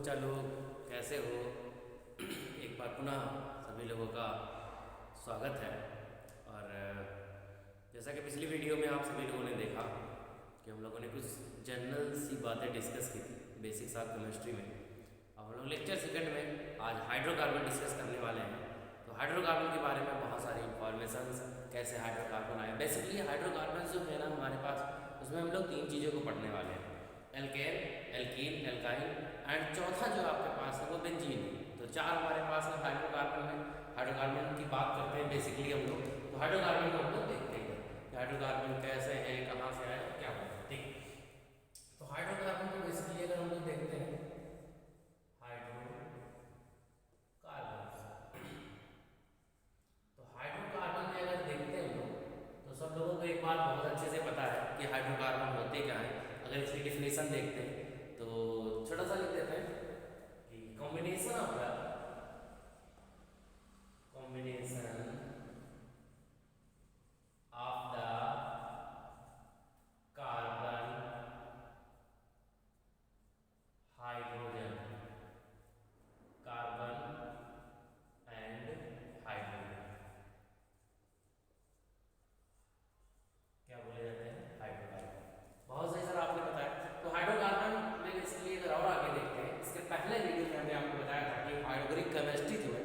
बच्चा लोग कैसे हो। एक बार पुनः सभी लोगों का स्वागत है। और जैसा कि पिछली वीडियो में आप सभी लोगों ने देखा कि हम लोगों ने कुछ जनरल सी बातें डिस्कस की थी बेसिक्स ऑफ केमिस्ट्री में। अब हम लोग लेक्चर सेकंड में आज हाइड्रोकार्बन डिस्कस करने वाले हैं। तो हाइड्रोकार्बन के बारे में बहुत सारी इंफॉर्मेशन, कैसे हाइड्रोकार्बन आए। बेसिकली हाइड्रोकार्बन जो है ना हमारे पास, उसमें हम लोग तीन चीज़ों को पढ़ने वाले हैं, एल्केन, एल्कीन, एल्काइन एंड चौथा जो आपके पास है वो बेंजीन है। तो चार हमारे पास है हाइड्रोकार्बन में। हाइड्रोकार्बन की बात करते हैं बेसिकली हम लोग, तो हाइड्रोकार्बन को हम लोग देखते हैं कि हाइड्रोकार्बन कैसे हैं, कहाँ से आए और क्या होता है। ठीक, तो हाइड्रोकार्बन को बेसिकली अगर हम लोग देखते हैं, हाइड्रोकार्बन, तो हाइड्रोकार्बन में अगर देखते हैं हम लोग तो सब लोगों को एक बात बहुत अच्छे से पता है कि हाइड्रोकार्बन होते क्या हैं। अगर इसकी डिफिनेशन देखते हैं तो छोटा सा लिख देते हैं कि combination of the carbon, hydrogen, carbon and hydrogen क्या बोले जाते हैं, हाइड्रोकार्बन। बहुत सही सर, आपने बताया। तो हाइड्रोकार्बन में इसलिए अगर और आगे देखते हैं, इसके पहले वीडियो में हमने आपको बताया था कि ऑर्गेनिक केमिस्ट्री जो है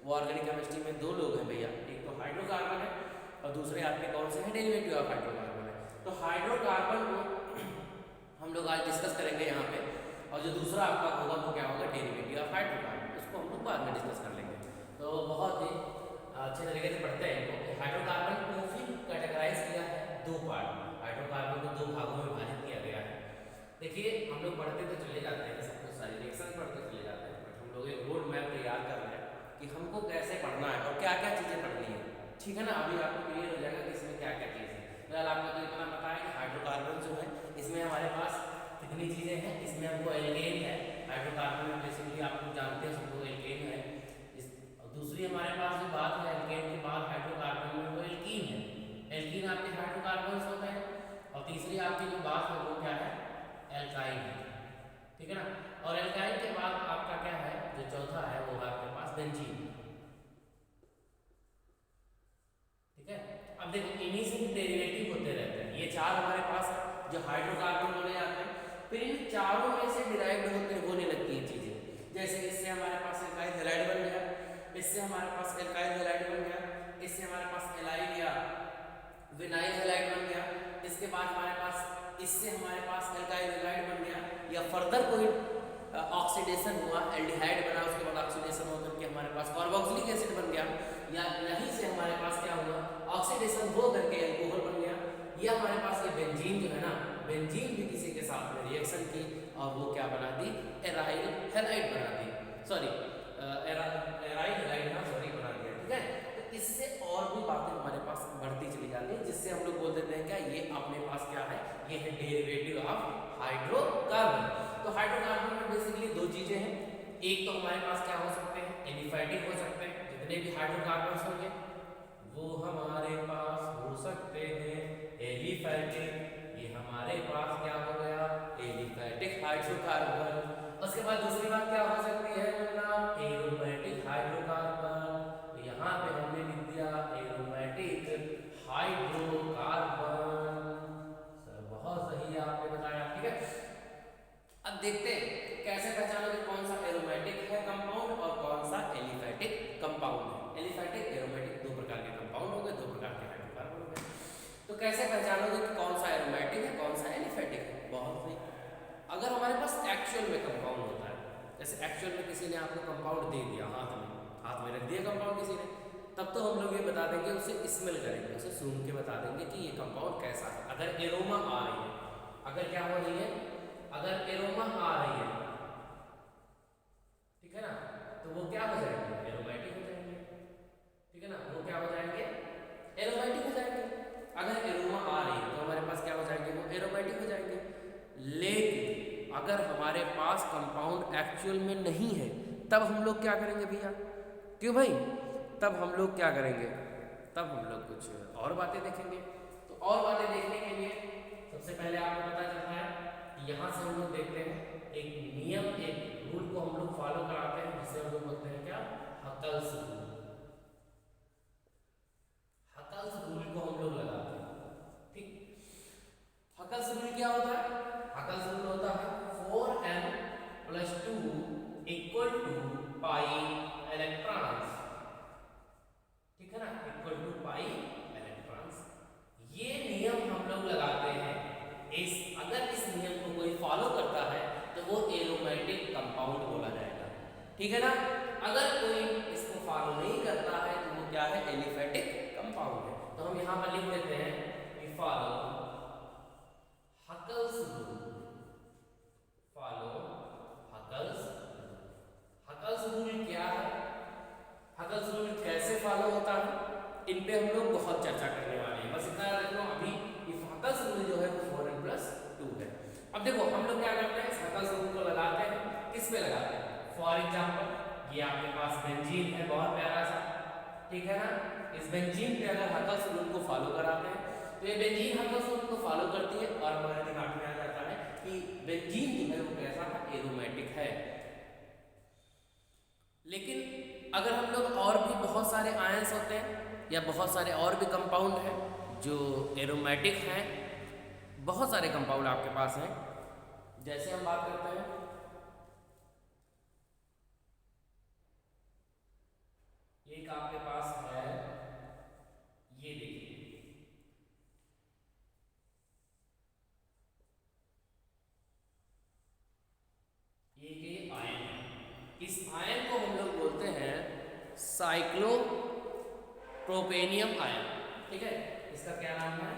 वो ऑर्गेनिक केमिस्ट्री में दो लोग हैं भैया, एक तो हाइड्रोकार्बन है और दूसरे आपके कौन से हैं, डेरिवेटिव ऑफ हाइड्रोकार्बन है। तो हाइड्रोकार्बन को हम लोग आज डिस्कस करेंगे यहाँ पे, और जो दूसरा आपका होगा वो क्या होगा, डेरिवेटिव ऑफ हाइड्रोकार्बन, उसको हम लोग बाद में डिस्कस कर लेंगे। तो बहुत ही अच्छे तरीके से पढ़ते हैं इनको। हाइड्रोकार्बन को फिर कैटेगराइज किया है दो पार्ट में, हाइड्रोकार्बन को दो भागों में विभाजित किया गया है। देखिए हम लोग पढ़ते तो चले जाते हैं, सब कुछ सारी रिएक्शन पढ़ते चले जाते हैं, बट हम लोग एक रोड मैप तैयार कर रहे हैं कि हमको कैसे पढ़ना है और क्या क्या चीज़ें पढ़नी है। ठीक है ना, अभी आपको क्लियर हो जाएगा कि इसमें क्या क्या चीज़ है। फिलहाल आपको तो इतना पता है कि हाइड्रोकार्बन जो है इसमें हमारे पास कितनी चीज़ें हैं। इसमें हमको एल्केन है, हाइड्रोकार्बन में बेसिकली आप लोग जानते हैं सबको एल्केन है। इस दूसरी हमारे पास जो बात है एल्केन के बाद हाइड्रोकार्बन में वो एल्कीन है। एल्कीन आपके हाइड्रोकार्बन होते हैं। और तीसरी आपकी जो बात है वो क्या है, एल्काइन है। ठीक है ना, और एल्काइन के बाद आपका क्या है, जो चौथा है वो आपके पास बेंजीन। ठीक है, अब देखो इन्हीं से डेरिवेटिव होते रहते हैं। ये चार हमारे पास जो हाइड्रोकार्बन बोले जाते हैं, फिर इन चारों में से डिराइव्ड होने लगती हैं चीजें। जैसे इससे हमारे पास एल्काइल हैलाइड बन गया, इससे हमारे पास एल्काइल हैलाइड बन गया, इससे हमारे पास एलाइल या विनाइल हैलाइड बन गया, इसके बाद हमारे पास इससे हमारे पास एल्काइल हैलाइड बन गया, या फर्दर कोई ऑक्सीडेशन हुआ, एल्डिहाइड बना, उसके बाद ऑक्सीडेशन होकर के हमारे पास कार्बोक्सिलिक एसिड बन गया, या यहीं से हमारे पास क्या हुआ, ऑक्सीडेशन हो करके अल्कोहल बन गया, या हमारे पास ये बेंजीन जो है ना, बेंजीन भी किसी के साथ में रिएक्शन की और वो क्या बना दी, एराइल हैलाइड बना दी, सॉरी एराइल हैलाइड ना सॉरी बना दिया। ठीक है, तो इससे और भी बातें हमारे पास बढ़ती चली जाती है, जिससे हम लोग बोल देते हैं क्या, ये अपने पास क्या है, ये है डेरिवेटिव ऑफ हाइड्रोकार्बन। तो हाइड्रोकार्बन में बेसिकली दो चीजें हैं, एक तो हमारे पास क्या हो सकते हैं, एलिफैटिक हो सकते हैं, जितने भी हाइड्रोकार्बन होंगे वो हमारे पास हो सकते हैं एलिफैटिक। ये हमारे पास क्या हो गया, एलिफैटिक हाइड्रोकार्बन। उसके बाद दूसरी बात क्या हो सकती है बोलना, एरोमेटिक हाइड्रोकार्बन। तो यहाँ पे हमने लिख दिया एरोमेटिक हाइड्रोकार्बन। सर बहुत सही है, आपने बताया। ठीक है, अब देखते हैं कैसे पहचानोगे कौन सा एरोमेटिक है कंपाउंड और कौन सा एलिफैटिक कंपाउंड है। एलिफैटिक एरोमेटिक दो प्रकार के कंपाउंड हो गए, दो प्रकार के हाइड्रोकार्बन हो गए। तो कैसे पहचानोगे कि कौन सा एरोमेटिक है कौन सा एलिफैटिक है। बहुत सही, अगर हमारे पास एक्चुअल में कंपाउंड होता है, जैसे एक्चुअल में किसी ने आपको कंपाउंड दे दिया, हाथ में रख दिया कंपाउंड किसी ने, तब तो हम लोग ये बता देंगे, उसे स्मेल करेंगे, उसे सूंघ के बता देंगे कि ये कंपाउंड कैसा है। अगर एरोमा आ रही है, अगर क्या हो रही है, अगर एरोमा आ रही है, ठीक है ना, तो वो क्या हो जाएंगे, एरोमेटिक हो जाएंगे। ठीक है ना, वो क्या हो जाएंगे, एरोमेटिक हो जाएंगे। अगर एरोमा आ रही है तो हमारे पास क्या हो जाएंगे, वो एरोमेटिक हो जाएंगे। लेकिन अगर हमारे पास कंपाउंड एक्चुअल में नहीं है, तब हम लोग क्या करेंगे भैया, क्यों भाई, तब हम लोग क्या करेंगे, तब हम लोग कुछ और बातें देखेंगे। तो और बातें देखने के लिए सबसे पहले आपको पता चलता है कि यहाँ से हम लोग देखते हैं एक नियम, एक रूल को फॉलो कराते हैं जिसे हम लोग बोलते हैं क्या, हकल्स रूल। हकल्स रूल को हम लोग लगाते हैं, ठीक। हकल्स रूल क्या होता है? हकल्स रूल होता है 4n + 2 = पाई इलेक्ट्रॉन्स, ठीक है ना, इक्वल टू पाई इलेक्ट्रॉन्स। ये नियम हम लोग लगाते हैं अगर इस नियम को कोई फॉलो करता है तो वो एरोमेटिक कंपाउंड बोला जाएगा, ठीक है ना। अगर कोई इसको फॉलो नहीं करता है तो वो क्या है, एलिफेटिक कंपाउंड है। तो हम यहां पर लिख देते हैं कि follow Huckel's rule, follow Huckel's rule. Huckel's rule क्या है, हकल्स रूल कैसे फॉलो होता है, इन पे हम लोग बहुत चर्चा करने वाले हैं। बस इतना रख लो अभी, हकल्स रूल जो है वो 4n + 2 है। अब देखो हम लोग क्या करते हैं, हकल्स रूल को लगाते हैं, किस पे लगाते हैं? फॉर एग्जांपल ये आपके पास बेंजीन है, बहुत प्यारा सा, ठीक है ना। इस बेंजीन पे अगर हकल्स रूल को फॉलो कराते हैं तो ये बेंजीन हकल्स रूल को फॉलो करती है और हमारे दिमाग में आ जाता है कि बेंजीन जो है वो कैसा है, एरोमेटिक है। लेकिन अगर हम लोग और भी बहुत सारे आयंस होते हैं या बहुत सारे और भी कंपाउंड हैं जो एरोमेटिक हैं, बहुत सारे कंपाउंड आपके पास हैं, जैसे हम बात करते हैं एक आपके पास है, ये देखिए ये आयन है। इस आयन को हम लोग बोलते हैं साइक्लोप्रोपेनियम आयन, ठीक है। इसका क्या नाम है,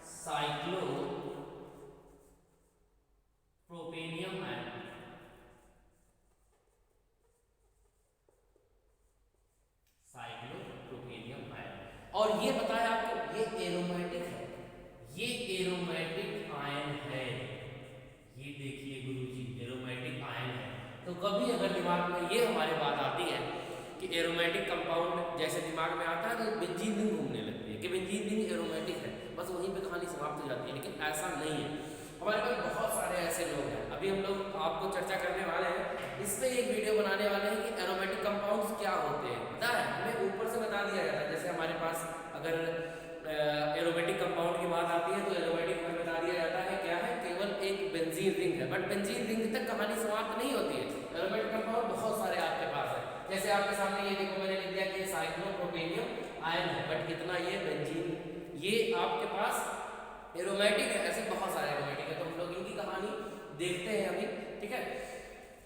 साइक्लोप्रोपेनियम आयन। साइक्लोप्रोपेनियम आयन, और ये बताया आपको ये एरोमेटिक है, ये एरोमेटिक आयन है। ये देखिए गुरुजी एरोमेटिक आयन है। तो कभी अगर दिमाग में ये हमारे बात आती है कि एरोमेटिक कंपाउंड जैसे दिमाग में आता है तो बेंजीन रिंग घूमने लगती है कि बेंजीन रिंग एरोमेटिक है, बस वहीं पे कहानी समाप्त हो जाती है। लेकिन ऐसा नहीं है, हमारे पास बहुत सारे ऐसे लोग हैं। अभी हम लोग आपको चर्चा करने वाले हैं, इस पे एक वीडियो बनाने वाले हैं कि एरोमेटिक कंपाउंड्स क्या होते हैं। पता है हमें ऊपर से बता दिया जाता है, जैसे हमारे पास अगर एरोमेटिक कंपाउंड की बात आती है तो एरोमेटिक हमें बता दिया जाता है क्या है, केवल एक बेंजीन रिंग है। बट बेंजीन रिंग तक कहानी समाप्त नहीं होती है, एरोमेटिक कंपाउंड बहुत सारे आपके पास है। जैसे आपके सामने ये देखो मैंने लिख दिया कि साइक्लोप्रोपेनियम आयन है, बट इतना ये बेंजीन, ये आपके पास एरोमेटिक है। ऐसे बहुत सारे एरोमेटिक है, तो हम लोग इनकी कहानी देखते हैं अभी, ठीक है।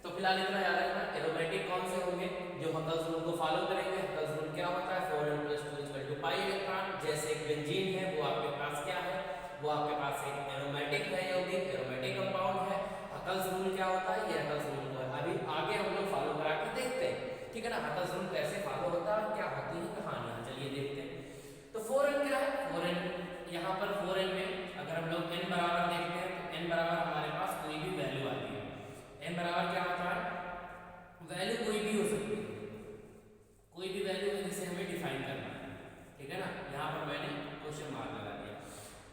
तो फिलहाल इतना याद रखना, एरोमेटिक कौन से होंगे, जो हकल्स रूल को फॉलो करेंगे। हकल्स रूल क्या होता है, 4n + 2 = पाई इलेक्ट्रॉन। जैसे एक बेंजीन है वो आपके पास क्या है, वो आपके पास एक एरोमेटिक है, यौगिक एरोमेटिक कंपाउंड है। हकल्स रूल क्या होता है, ये हकल्स रूल को अभी आगे हम लोग फॉलो करा के देखते हैं, ठीक है ना। हकल्स रूल कैसे फॉलो होता है, क्या होती है कहानियां, चलिए देखते हैं। तो 4n क्या है, 4n यहाँ पर 4n में अगर हम लोग n बराबर देखते हैं तो n बराबर हमारे पास कोई भी वैल्यू आती है। n बराबर क्या होता है, वैल्यू कोई भी हो सकती है, कोई भी वैल्यू है जिसे हमें डिफाइन करना है, ठीक है ना। यहाँ पर मैंने क्वेश्चन मार्क लगा दिया।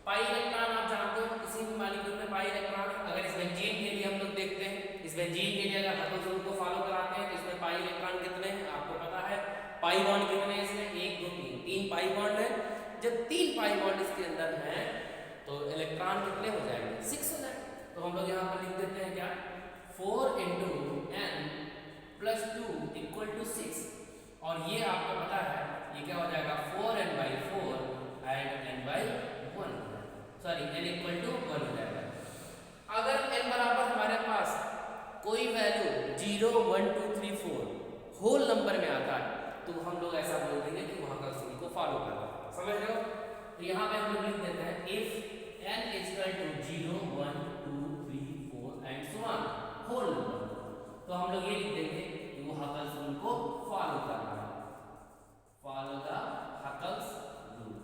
पाई इलेक्ट्रॉन आप जानते हो किसी भी मॉलिक्यूल में पाई इलेक्ट्रॉन है। अगर इस बेंजीन के लिए हम लोग देखते हैं, इस बेंजीन के लिए अगर हकल्स रूल को फॉलो कराते हैं तो इसमें पाई इलेक्ट्रॉन कितने हैं आपको पता है, पाई बॉन्ड कितने हैं इसमें, 1 2 3, 3 पाई बॉन्ड है। जब 3 पाई बॉन्ड इसके अंदर है तो इलेक्ट्रॉन कितने हो जाएंगे, 6 हो जाएंगे। तो हम लोग यहाँ पर लिख देते हैं क्या, 4 × n + 2 = 6, और ये आपको पता है ये क्या हो जाएगा, 4n/4 and n/1, sorry n = 1 हो जाएगा। अगर n बराबर हमारे पास कोई वैल्यू 0 1 2 3 4 होल नंबर में आता है तो हम लोग ऐसा बोल देंगे कि वहां का रूल को फॉलो करना है, समझ रहे हो। तो यहाँ पे हम लोग लिख देते हैं if n = 0 1 2 3 4 and so on whole number, तो हम लोग ये लिख देंगे कि वो हकल्स रूल को फॉलो करना है, फॉलो द हकल्स रूल,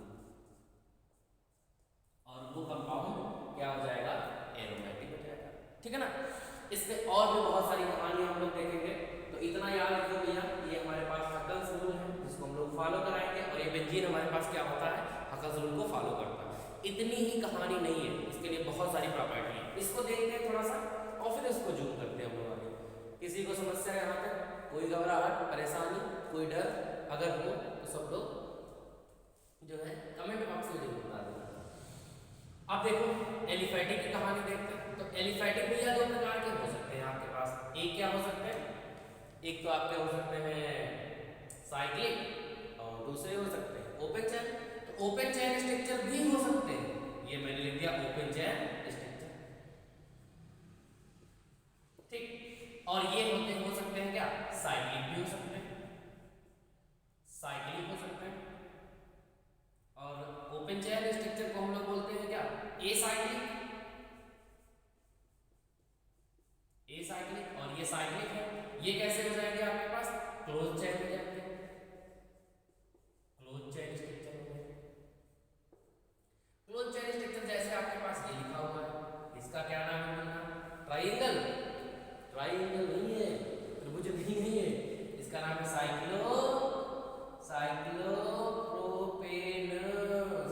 और वो कंपाउंड क्या हो जाएगा, एरोमेटिक हो जाएगा, ठीक है ना। इससे और भी बहुत सारी कहानी हम लोग देखेंगे, तो इतना याद रखो भैया, ये हमारे पास हकल्स रूल है जिसको हम लोग फॉलो कराएंगे, और ये बेंजीन हमारे पास क्या होता है, हकल्स रूल को फॉलो करता है। इतनी ही कहानी नहीं है, इसके लिए बहुत सारी प्रॉपर्टी है। इसको देखते हैं थोड़ा सा और फिर इसको जूम करते हैं हम लोग आगे। किसी को समस्या यहाँ पे कोई घबराहट, परेशानी, कोई डर अगर हो तो सब लोग जो है कमेंट बॉक्स में जरूर बता देना। अब देखो एलिफेटिक की कहानी देखते हैं। तो एलिफेटिक भैया दो प्रकार के हो सकते हैं आपके पास। एक क्या हो सकते हैं, एक तो आपके हो सकते हैं साइक्लिक और दूसरे हो सकते हैं ओपन चैन। तो ओपन चैन स्ट्रक्चर भी हो सकते हैं, ये मैंने लिख दिया ओपन चैन स्ट्रक्चर, ठीक। और ये हो सकते हैं क्या, साइक्लिक भी हो सकते हैं, साइक्लिक हो सकते हैं। और ओपन चैन स्ट्रक्चर को हम लोग बोलते हैं क्या, ए साइक्लिक, ए साइक्लिक। और ये साइक्लिक है, ये कैसे हो जाएंगे आपके पास, क्लोज चैन हो जाएंगे, क्लोज चैन स्ट्रक्चर हो गए। क्लोज चैन स्ट्रक्चर जैसे आपके पास ये लिखा हुआ है, इसका क्या नाम है, ट्रायंगल, ट्रायंगल नहीं है, त्रिभुज नहीं है, इसका नाम है साइक्लोप्रोपेन,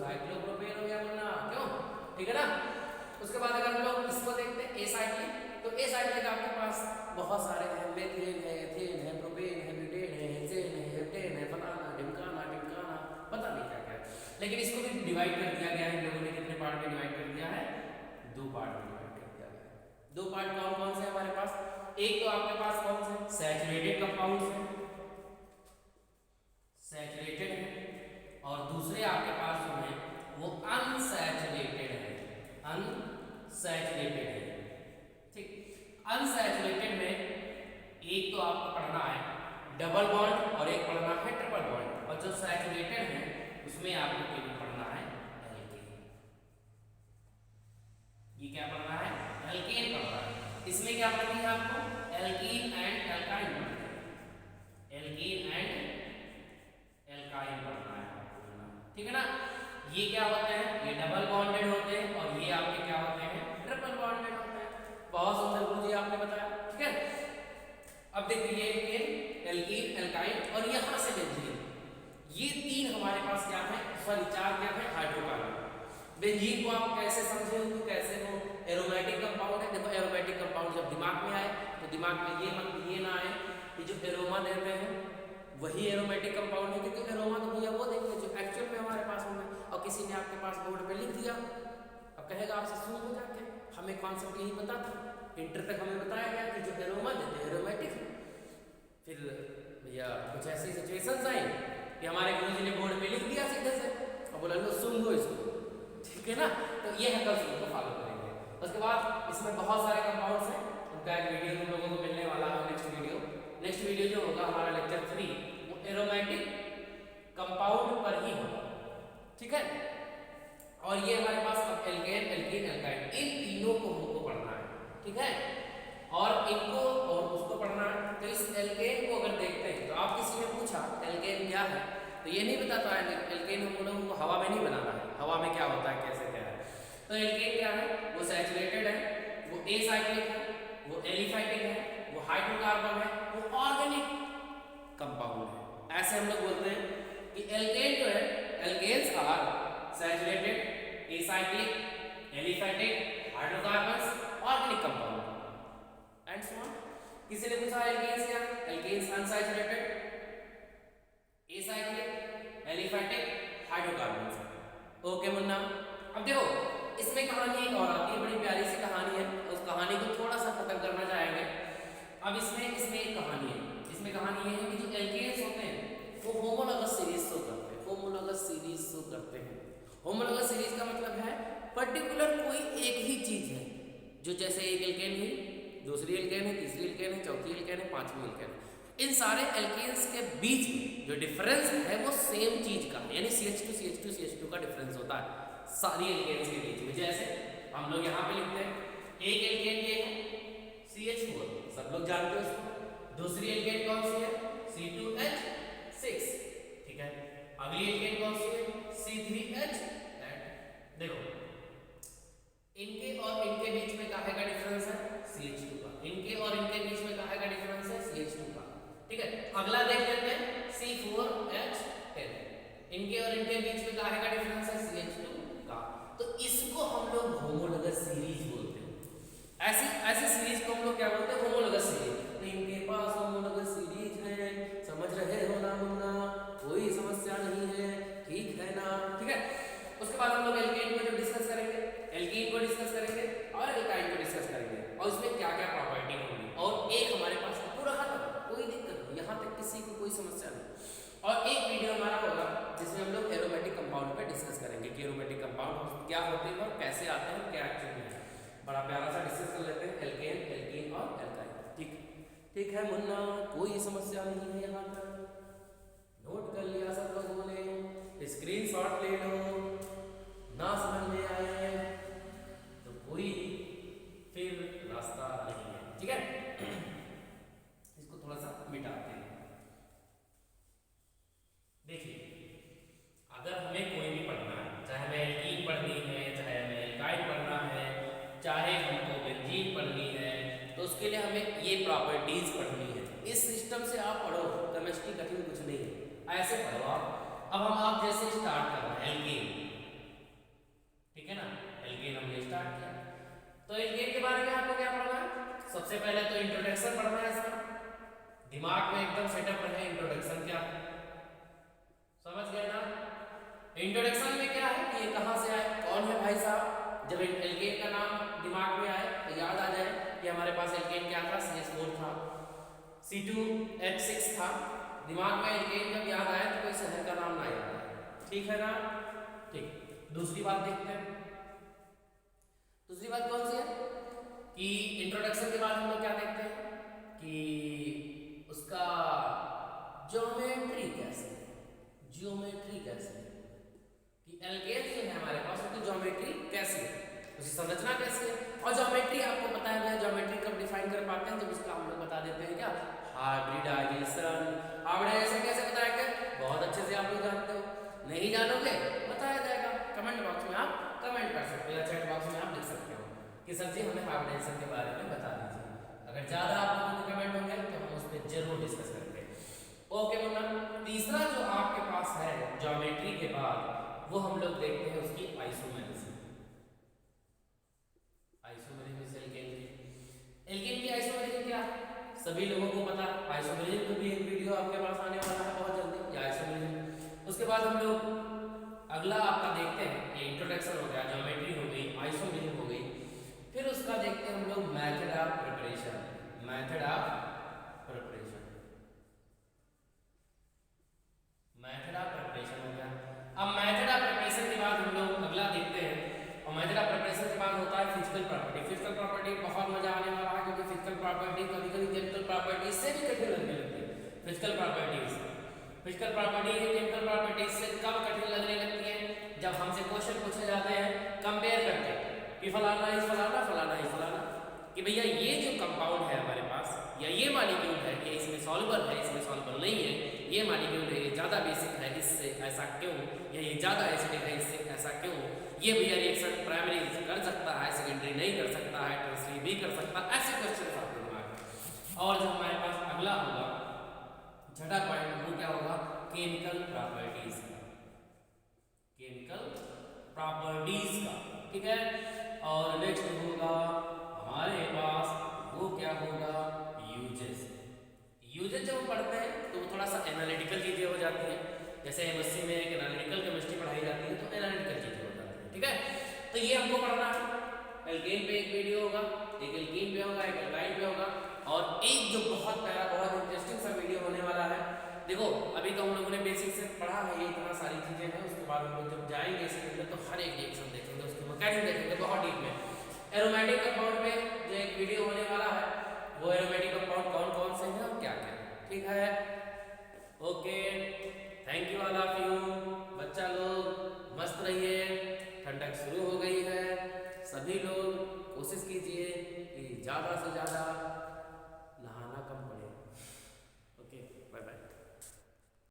साइक्लोप्रोपेन हो गया बोलना, क्यों, ठीक है ना। उसके बाद अगर हम लोग इसको देखते हैं ए साइक्लिक, तो ए साइक्लिक आपके पास बहुत सारे हैं, मेथेन है, एथेन है, प्रोपेन है, ब्यूटेन है, हेक्सेन है, हेप्टेन है, फलाना ढिमकाना ढिमकाना, पता नहीं क्या क्या है। लेकिन इसको भी डिवाइड कर दिया गया है, इन लोगों ने कितने पार्ट में डिवाइड कर दिया है, दो पार्ट में डिवाइड कर दिया गया है। दो पार्ट कौन कौन से हमारे पास, एक तो आपके पास कौन से सैचुरेटेड कंपाउंड्स हैं, सैचुरेटेड है, और दूसरे आपके पास जो है वो अनसैचुरेटेड है, अनसैचुरेटेड है, ठीक। अनसैचुरेटेड में एक तो आपको पढ़ना है डबल बॉन्ड और एक पढ़ना है ट्रिपल बॉन्ड, और जो सैचुरेटेड है उसमें आपको केवल पढ़ना है एल्केन। ये क्या पढ़ना है, एल्केन पढ़ना है। इसमें क्या पढ़नी है आपको, एल्कीन एंड एल्काइन पढ़ना है, एल्कीन एंड एल्काइन पढ़ना है आपको, ठीक है ना। ये क्या होते हैं, ये डबल बॉन्डेड होते हैं, और ये आपके क्या होते हैं, ट्रिपल बॉन्डेड होते हैं। बहुत सुंदर मुझे आपने बताया, ठीक है। अब देखिए ये एल्कीन, एल्काइन और यहां से बेंजीन, ये तीन हमारे पास क्या है, सॉरी चार क्या है, हाइड्रोकार्बन। बेंजीन को आप कैसे समझे हो, तो कैसे हो, एरोमेटिक कंपाउंड है। देखो एरोमेटिक कंपाउंड जब दिमाग में आए तो दिमाग में ये ना आए कि जो एरोमा देते हैं वही एरोमेटिक कंपाउंड है, क्योंकि एरोमा तो भैया वो देंगे जो एक्चुअल में हमारे पास होंगे। और किसी ने आपके पास बोर्ड पे लिख दिया, अब कहेगा आपसे सुन हो जाके, हमें कॉन्सेप्ट यही पता था, इंटर तक हमें बताया गया कि जो एरोमा देते हैं एरोमेटिक। फिर भैया कुछ ऐसी सिचुएशंस आई कि हमारे गुरुजी ने बोर्ड पे लिख दिया सीधे से और बोला लो सुन लो इसको, ठीक है ना। तो ये है कल को फॉलो करेंगे। उसके बाद इसमें बहुत सारे कंपाउंड्स हैं, उनका एक वीडियो तुम लोगों को मिलने वाला है नेक्स्ट वीडियो जो होगा हमारा लेक्चर 3 वो एरोमेटिक कंपाउंड पर ही होगा, ठीक है। और ये हमारे पास एल्केन, एल्कीन, एल्काइन, इन तीनों को हमको पढ़ना है, ठीक है। और इनको और उसको पढ़ना है। तो इस एल्केन को अगर देखते हैं तो आप किसी ने पूछा एल्केन क्या है, तो ये नहीं बताता है एल्केन हम लोगों को हवा में नहीं बनाना है, हवा में क्या होता है कैसे क्या है। तो एल्केन क्या है, वो सैचुरेटेड है, वो ए साइक्लिक है, वो एलिफेटिक है, वो हाइड्रोकार्बन है, वो ऑर्गेनिक कंपाउंड है। ऐसे हम लोग बोलते हैं कि एल्केन जो है, alkanes are saturated, acyclic, aliphatic, hydrocarbons, organic compound and so on. किसी ने पूछा एल्केन्स क्या, alkanes unsaturated, acyclic, aliphatic, hydrocarbons. Okay मुन्ना, अब देखो इसमें कहानी एक और आती है, बड़ी प्यारी सी कहानी है, उस कहानी को थोड़ा सा खत्म करना चाहेंगे। अब इसमें एक कहानी है, इसमें कहानी ये है कि जो एल्केन्स होते हैं वो होमोलॉगस सीरीज शो करते हैं, होमोलॉगस सीरीज शो करते हैं। होमोलॉगस सीरीज का मतलब है पर्टिकुलर कोई एक ही चीज है, जो जैसे एक एल्केन हुई, दूसरी एल्केन है, तीसरी एल्केन है, चौथी एल्केन है, पांचवी एल्केन है। इन सारे एल्केन्स के बीच में जो डिफरेंस है वो सेम चीज का, यानी CH2 CH2 CH2 का डिफरेंस होता है सारी एल्केन्स के बीच में। जैसे हम लोग यहाँ पे लिखते हैं एक एल्केन ये है CH4, सब लोग जानते हो उसको। दूसरी एल्केन कौन सी है, C2H6, ठीक है। अगली एल्केन कौन सी है, C3H8। देखो इनके और इनके बीच में काहे का डिफरेंस है, CH2 का। इनके और इनके बीच में काहे का डिफरेंस है, CH2 का, ठीक है। अगला देख लेते हैं C4H10, इनके और इनके बीच में काहे का डिफरेंस है, CH2 का। तो इसको हम लोग होमोलॉगस सीरीज बोलते हैं। ऐसी सीरीज को हम लोग क्या बोलते हैं, होमोलॉगस सीरीज। तो इनके पास होमोलॉगस सीरीज आते हैं और कैसे आते हैं, क्या एक्चुअल में है, बड़ा प्यारा सा डिस्कस कर लेते हैं एल्केन, एल्कीन और एल्काइन। ठीक है मुन्ना, कोई समस्या नहीं है यहाँ पर, नोट कर लिया सब लोगों ने, स्क्रीनशॉट ले लो, ना समझ में आए तो कोई फिर रास्ता नहीं है, ठीक है। इसको थोड़ा सा मिटाते हैं। देखिए अगर हमें कोई भी पढ़ना है, चाहे हमें एल्कीन पढ़नी है, चाहे हमें एल्काइन पढ़ना है, चाहे हमको बेंजीन पढ़नी है, तो उसके लिए हमें ये प्रॉपर्टीज पढ़नी है। इस सिस्टम से आप पढ़ो, केमिस्ट्री कठिन कुछ नहीं है, ऐसे पढ़ो आप। अब हम आप जैसे स्टार्ट कर रहे हैं एल्केन, ठीक है ना, एल्केन हमने स्टार्ट किया, तो एल्केन के बारे में आपको क्या पढ़ना है? सबसे पहले तो इंट्रोडक्शन पढ़ना है इसका, दिमाग में एकदम सेटअप रहे इंट्रोडक्शन क्या है, समझ गए ना। इंट्रोडक्शन में क्या है कि ये कहाँ से आए, कौन है भाई साहब, जब एल्केन का नाम दिमाग में आए तो याद आ जाए कि हमारे पास एल्केन क्या था, CH4 था, C2H6 था। दिमाग में एल्केन जब याद आए तो कोई शहर का नाम ना याद आए, ठीक है ना। ठीक, दूसरी बात देखते हैं। दूसरी बात कौन सी है कि इंट्रोडक्शन के बाद हम लोग क्या देखते हैं कि उसका ज्योमेट्री कैसे है, ज्योमेट्री कैसे है कि एल्केन जो है हमारे पास उसकी ज्योमेट्री कैसी है, उसकी संरचना कैसी है। और ज्योमेट्री आपको पता है, ज्योमेट्री कब डिफाइन कर पाते हैं, जब उसका हम लोग बता देते हैं क्या, हाइब्रिडाइजेशन। हाइब्रिडाइजेशन कैसे बताएंगे, बहुत अच्छे से आप लोग जानते हो, नहीं जानोगे बताया जाएगा, कमेंट बॉक्स में आप कमेंट कर सकते हो या चैट बॉक्स में आप लिख सकते हो कि सर जी हमें हाइब्रिडाइजेशन के बारे में बता दीजिए। अगर ज़्यादा आप लोगों को कमेंट होंगे तो हम उस पर जरूर डिस्कस करेंगे। ओके मुन्ना, तीसरा जो आपके पास है ज्योमेट्री के बाद, वो हम लोग देखते हैं उसकी आइसोमेरिज्म। आइसोमेरिज्म एल्केन की आइसोमेरिज्म क्या है, सभी लोगों को पता है। आइसोमेरिज्म पे भी एक वीडियो आपके पास आने वाला है बहुत जल्दी, या आइसोमेरिज्म। उसके बाद हम लोग अगला आपका देखते हैं, ये इंट्रोडक्शन हो गया, ज्योमेट्री हो गई, आइसोमेरिज्म हो गई, फिर उसका देखते हैं हम लोग method of preparation. Method of preparation, method of preparation हो गया। अब मेथड ऑफ प्रिपरेशन के बाद हम लोग अगला देखते हैं, और मेथड ऑफ प्रिपरेशन के बाद होता है फिजिकल प्रॉपर्टी। फिजिकल प्रॉपर्टी बहुत मजा आने वाला है, क्योंकि फिजिकल प्रॉपर्टी कभी कभी केमिकल प्रॉपर्टी से भी कठिन लगने लगती है। Physical properties, physical property chemical properties से कब कठिन लगने लगती है, जब हमसे क्वेश्चन पूछे जाते हैं कंपेयर करके कि फलाना इज फलाना, फलाना इज फलाना, कि भैया ये जो कंपाउंड है हमारे पास, या ये मॉलिक्यूल है, ये इसमें सॉल्युबल है, इसमें सॉल्युबल नहीं है, ये मॉलिक्यूल है, ये ज़्यादा बेसिक है, इससे ऐसा क्यों, या ये ज़्यादा एसिडिक है, इससे ऐसा क्यों, ये भैया रिएक्शन प्राइमरी कर सकता है, सेकेंडरी नहीं कर सकता है, टर्सरी भी कर सकता है, ऐसे क्वेश्चन आते हैं दिमाग में। और जो हमारे पास अगला होगा छठा पॉइंट, वो क्या होगा, केमिकल प्रॉपर्टीज का, केमिकल प्रॉपर्टीज का, ठीक है। और नेक्स्ट होगा हमारे पास, वो क्या होगा, यूजेस। यूजेस जब हम पढ़ते हैं तो थोड़ा सा एनालिटिकल चीजें हो जाती हैं, जैसे एमएससी में एक एनालिटिकल केमिस्ट्री पढ़ाई जाती है, तो एनालिटिकल चीजें हो जाती हैं, ठीक है। तो ये हमको पढ़ना है। एल्केन पे एक वीडियो होगा, एक एल्कीन पे होगा, एक एल्काइन पे होगा, और एक जो बहुत प्यारा बहुत इंटरेस्टिंग सा वीडियो होने वाला है। देखो अभी तो हम लोगों ने बेसिक से पढ़ा है, ये इतना सारी चीजें हैं, उसके बाद हम लोग जब जाएंगे इसके अंदर तो हर एक रिएक्शन देखेंगे, उसकी मैकेनिज्म देखेंगे बहुत डीप में। एरोमेटिक कंपाउंड में जो एक वीडियो होने वाला है, वो एरोमेटिक कंपाउंड कौन कौन से हैं और क्या क्या, ठीक है। Okay, thank you all of you. बच्चा लोग मस्त रहिए, ठंडक शुरू हो गई है, सभी लोग कोशिश कीजिए कि ज़्यादा से ज़्यादा